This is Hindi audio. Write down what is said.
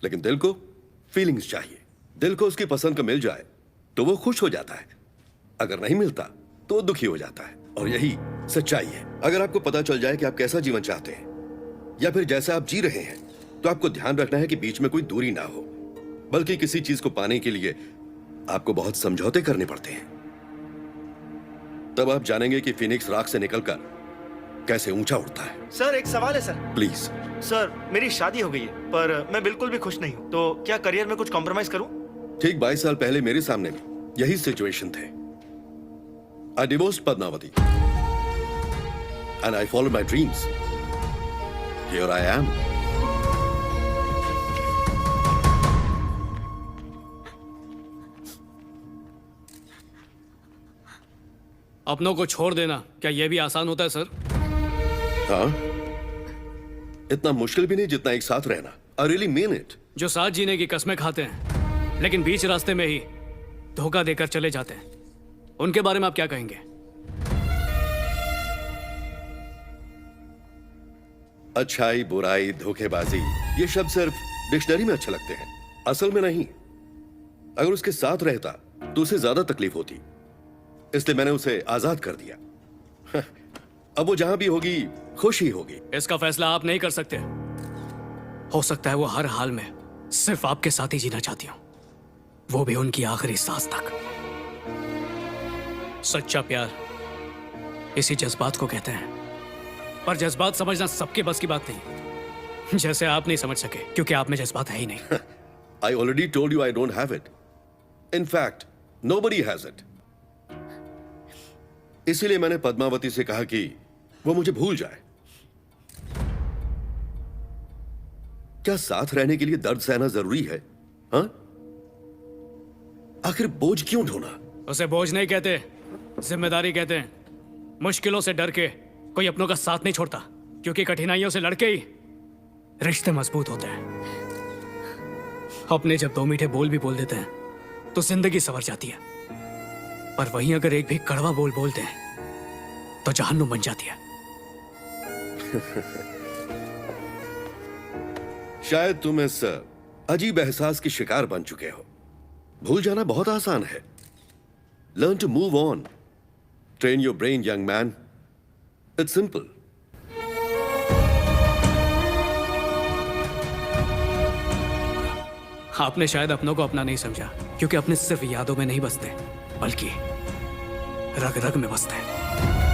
लेकिन दिल को फीलिंग्स चाहिए। दिल को उसकी पसंद का मिल जाए तो वो खुश हो जाता है, अगर नहीं मिलता तो वो दुखी हो जाता है। और यही सच्चाई है। अगर आपको पता चल जाए कि आप कैसा जीवन चाहते हैं या फिर जैसा आप जी रहे हैं, तो आपको ध्यान रखना है कि बीच में कोई दूरी ना हो, बल्कि किसी चीज को पाने के लिए आपको बहुत समझौते करने पड़ते हैं। तब आप जानेंगे कि फिनिक्स राख से निकलकर कैसे ऊंचा उड़ता है। सर एक सवाल है सर। प्लीज। सर मेरी शादी हो गई है पर मैं बिल्कुल भी खुश नहीं हूँ, तो क्या करियर में कुछ कॉम्प्रोमाइज करूँ? ठीक 22 साल पहले मेरे सामने भी यही सिचुएशन थे। I divorced Padmavati and I followed my dreams. Here I am. अपनों को छोड़ देना क्या यह भी आसान होता है सर? हाँ, इतना मुश्किल भी नहीं जितना एक साथ रहना। I really mean it. जो साथ जीने की कस्में खाते हैं लेकिन बीच रास्ते में ही धोखा देकर चले जाते हैं, उनके बारे में आप क्या कहेंगे? अच्छाई, बुराई, धोखेबाजी, ये शब्द सिर्फ डिक्शनरी में अच्छे लगते हैं, असल में नहीं। अगर उसके साथ रहता तो उसे ज्यादा तकलीफ होती, इसलिए मैंने उसे आजाद कर दिया। अब वो जहां भी होगी खुश ही होगी। इसका फैसला आप नहीं कर सकते। हो सकता है वो हर हाल में सिर्फ आपके साथ ही जीना चाहती हो, वो भी उनकी आखिरी सांस तक। सच्चा प्यार इसी जज्बात को कहते हैं, पर जज्बात समझना सबके बस की बात नहीं, जैसे आप नहीं समझ सके क्योंकि आप में जज्बात है ही नहीं। I already told you I don't have it. In fact, nobody has it. इसीलिए मैंने पद्मावती से कहा कि वो मुझे भूल जाए। क्या साथ रहने के लिए दर्द सहना जरूरी है? हाँ? आखिर बोझ क्यों ढोना? उसे बोझ नहीं कहते, जिम्मेदारी कहते हैं। मुश्किलों से डर के कोई अपनों का साथ नहीं छोड़ता, क्योंकि कठिनाइयों से लड़के ही रिश्ते मजबूत होते हैं। अपने जब दो मीठे बोल भी बोल देते हैं तो जिंदगी संवर जाती है, पर वहीं अगर एक भी कड़वा बोल बोलते हैं तो जहन्नुम बन जाती है। शायद तुम इस अजीब एहसास के शिकार बन चुके हो। भूल जाना बहुत आसान है। Learn to move on. Train your brain young man. It's simple. आपने शायद अपनों को अपना नहीं समझा, क्योंकि अपने सिर्फ यादों में नहीं बसते बल्कि रग रग में बसते हैं।